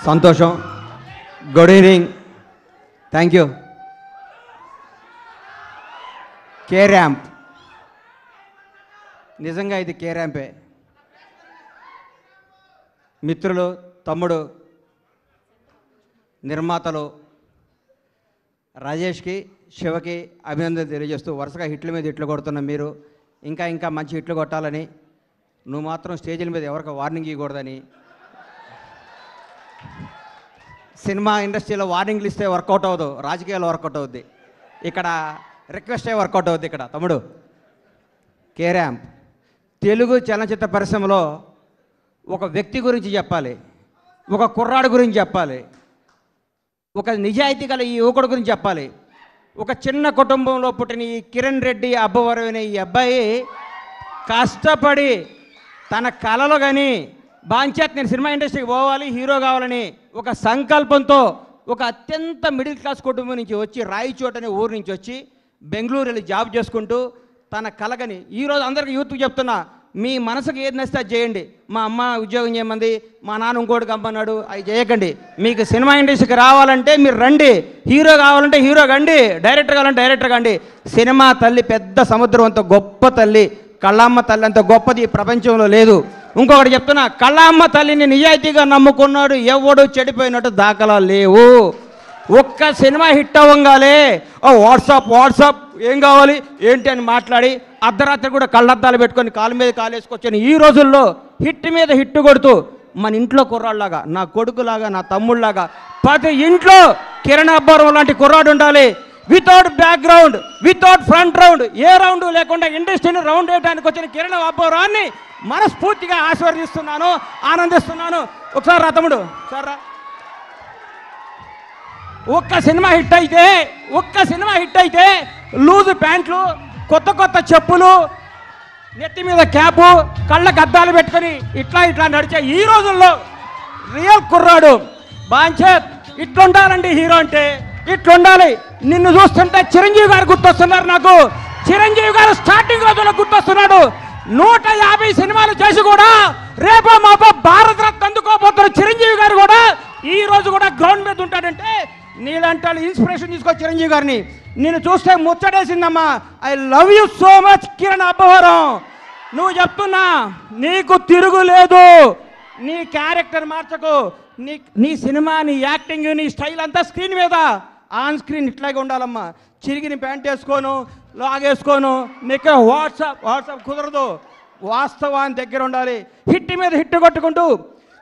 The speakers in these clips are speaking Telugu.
సంతోషం. Good evening. Thank you. K ramp, నిజంగా ఇది కే ర్యాంపే. మిత్రులు, తమ్ముడు, నిర్మాతలు రాజేష్కి, శివకి అభినందన తెలియజేస్తూ వరుసగా హిట్ల మీద హిట్లు కొడుతున్న మీరు ఇంకా ఇంకా మంచి హిట్లు కొట్టాలని, నువ్వు మాత్రం స్టేజీల మీద ఎవరికి వార్నింగ్ ఇవ్వకూడదని, సినిమా ఇండస్ట్రీలో వార్నింగ్లు ఇస్తే వర్కౌట్ అవ్వదు, రాజకీయాల్లో వర్కౌట్ అవుద్ది, ఇక్కడ రిక్వెస్టే వర్కౌట్ అవుద్ది. ఇక్కడ తమ్ముడు కే ర్యాంప్ తెలుగు చలనచిత్ర పరిశ్రమలో ఒక వ్యక్తి గురించి చెప్పాలి, ఒక కుర్రాడు గురించి చెప్పాలి, ఒక నిజాయితీ గల ఈ యువకుడు గురించి చెప్పాలి. ఒక చిన్న కుటుంబంలో పుట్టిన ఈ కిరణ్ రెడ్డి అబ్బవరం అనే ఈ అబ్బాయి కష్టపడి తన కళలో కానీ బాంచేత్ నేను సినిమా ఇండస్ట్రీకి పోవాలి, హీరో కావాలని ఒక సంకల్పంతో ఒక అత్యంత మిడిల్ క్లాస్ కుటుంబం నుంచి వచ్చి రాయచోట్ అనే ఊరు నుంచి వచ్చి బెంగళూరు వెళ్ళి జాబ్ చేసుకుంటూ తన కలగని ఈరోజు అందరికీ యూత్కి చెప్తున్నా, మీ మనసుకు ఏది నచ్చితే అది చేయండి. మా అమ్మ ఉద్యోగం చేయమంది, మా నాన్న ఇంకోటి కమ్మన్నాడు, అవి చేయకండి. మీకు సినిమా ఇండస్ట్రీకి రావాలంటే మీరు రండి, హీరో కావాలంటే హీరో కండి, డైరెక్టర్ కావాలంటే డైరెక్టర్ కండి. సినిమా తల్లి పెద్ద సముద్రం అంత గొప్ప తల్లి, కళ్ళమ్మ తల్లి అంత గొప్పది ఈ ప్రపంచంలో లేదు. ఇంకొకటి చెప్తున్నా, కళ్ళమ్మ తల్లిని నిజాయితీగా నమ్ముకున్నాడు ఎవడు చెడిపోయినట్టు దాఖలా లేవు. ఒక్క సినిమా హిట్ అవ్వగానే వాట్సాప్ ఏం కావాలి ఏంటి అని మాట్లాడి అర్ధరాత్రి కూడా కళ్ళద్దాలు పెట్టుకొని కాలు మీద కాలు వేసుకొచ్చాను. ఈ రోజుల్లో హిట్ మీద హిట్ కొడుతూ మన ఇంట్లో కుర్రాళ్ళలాగా, నా కొడుకులాగా, నా తమ్ముళ్ళలాగా ప్రతి ఇంట్లో కిరణ్ అబ్బవరం లాంటి కుర్రాడు ఉండాలి. Without background, without front round, ఏ రౌండ్ లేకుండా ఇండస్ట్రీని రౌండ్ వేయడానికి వచ్చిన కిరణ్ అబ్బవరాన్ని మనస్ఫూర్తిగా ఆశీర్వదిస్తున్నాను, ఆనందిస్తున్నాను. ఒకసారి రా తమ్ముడు, ఒకసారి రా. ఒక్క సినిమా హిట్ అయితే లూజు ప్యాంట్లు, కొత్త కొత్త చెప్పులు, నెత్తి మీద క్యాపు, కళ్ళకు అద్దాలు పెట్టుకొని ఇట్లా నడిచే ఈ రోజుల్లో రియల్ కుర్రాడు బాంచేత్ ఇట్లుండాలండి. హీరో అంటే ఇట్లుండాలి. నిన్ను చూస్తుంటే చిరంజీవి గారు గుర్తొస్తున్నారు నాకు. చిరంజీవి గారు స్టార్టింగ్ రోజుల్లో గుర్తొస్తున్నాడు. 150 సినిమాలు చేసి కూడా రేపో మాపో భారత రత్న అందుకోబోతున్న చిరంజీవి గారు కూడా ఈ రోజు కూడా గ్రౌండ్ మీద ఉంటాడంటే నీలాంటి ఇన్స్పిరేషన్ తీసుకో చిరంజీవి గారిని. నేను చూస్తే ముచ్చటేసిందమ్మా. I love you so much Kiran Abbavaram. నువ్వు చెప్తున్నా, నీకు తిరుగులేదు. నీ క్యారెక్టర్ మార్చకు. నీ సినిమా, నీ యాక్టింగ్, నీ స్టైల్ అంతా స్క్రీన్ మీద, ఆన్ స్క్రీన్ ఇట్లాగే ఉండాలమ్మా. చిరిగిన ప్యాంట్ వేసుకోను, లాగేసుకోను, నీకు వాట్సాప్ కుదరదు. వాస్తవాన్ని దగ్గర ఉండాలి. హిట్ మీద హిట్ కొట్టుకుంటూ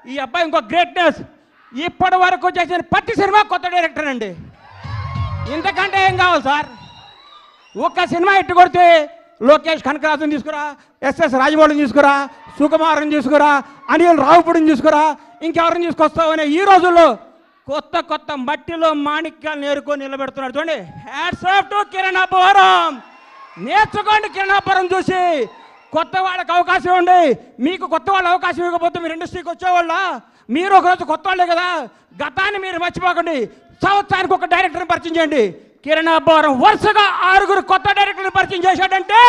ఈ అబ్బాయి ఇంకో గ్రేట్నెస్, ఇప్పటి వరకు చేసిన ప్రతి సినిమా కొత్త డైరెక్టర్ అండి. ఇంతకంటే ఏం కావాలి సార్? ఒక్క సినిమా హిట్ కొడితే లోకేష్ కనకరాజుని తీసుకురా, ఎస్ఎస్ రాజమౌళిని తీసుకురా, సుకుమార్ని తీసుకురా, అనిల్ రావుపూడిని తీసుకురా, ఇంకెవరిని తీసుకొస్తావనే ఈ రోజుల్లో కొత్త మట్టిలో మాణిక్యాలు నేర్కొని నిలబెడుతున్నాడు. చూడండి, hats off to Kiran Abbavaram. నేర్చుకోండి కిరణ్ అబ్బవరం చూసి. కొత్త వాళ్ళకి అవకాశం ఇవ్వండి. మీకు కొత్త వాళ్ళ అవకాశం ఇవ్వకపోతే మీరు ఇండస్ట్రీకి వచ్చేవాళ్ళ? మీరు ఒకరోజు కొత్త వాళ్ళే కదా. గతాన్ని మీరు మర్చిపోకండి. సంవత్సరానికి ఒక డైరెక్టర్ని పరిచయం చేయండి. కిరణ్ అబ్బవరం వరుసగా 6 కొత్త డైరెక్టర్ని పరిచయం చేశాడంటే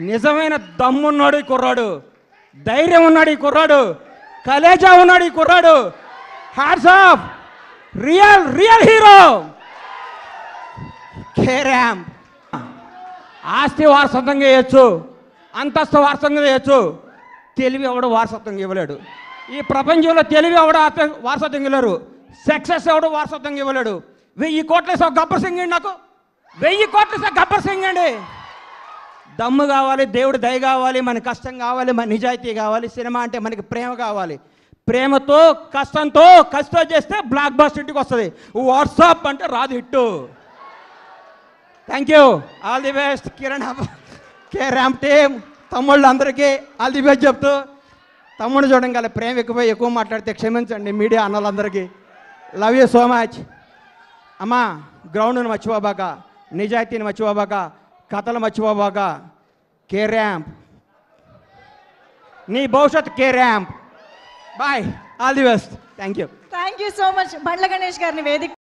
నిజమైన దమ్మున్నాడు ఈ కుర్రాడు, ధైర్యం ఉన్నాడు ఈ కుర్రాడు, కలేజా ఉన్నాడు ఈ కుర్రాడు. Hats off, real hero K ramp. ఆస్తి వారసత్వంగా చేయొచ్చు, అంతస్తు వారసత్వంగా చేయొచ్చు, తెలివి ఎవడు వారసత్వంగా ఇవ్వలేడు. ఈ ప్రపంచంలో తెలివి ఎవడు వారసత్వంగా ఇవ్వలేరు, సక్సెస్ ఎవడు వారసత్వంగా ఇవ్వలేడు. 1000 కోట్లు వేసా గబ్బర్ సింగ్ అండి. నాకు 1000 కోట్లు వేసా గబ్బర్ సింగ్ అండి. దమ్ము కావాలి, దేవుడు దయ కావాలి, మన కష్టం కావాలి, మన నిజాయితీ కావాలి. సినిమా అంటే మనకి ప్రేమ కావాలి. ప్రేమతో కష్టంతో చేస్తే బ్లాక్ బాస్టర్ ఇంటికి వస్తుంది. వాట్సాప్ అంటే రాదు hit. Thank you, all the best Kiran K ramp team. తమ్ముళ్ళు అందరికీ ఆల్ ది బెస్ట్ చెప్తూ, తమ్ముడు చూడండి ప్రేమ ఎక్కువ మాట్లాడితే క్షమించండి మీడియా అన్నలందరికీ. Love you so much. అమ్మా, గ్రౌండ్ని మర్చిపోబాక, నిజాయితీని మర్చిపోబాక, కథలు మర్చిపోబాక. కే ర్యాంప్, నీ భవిష్యత్ K ramp. Bye, all the best. Thank you so much. Bandla Ganesh గారిని వేదిక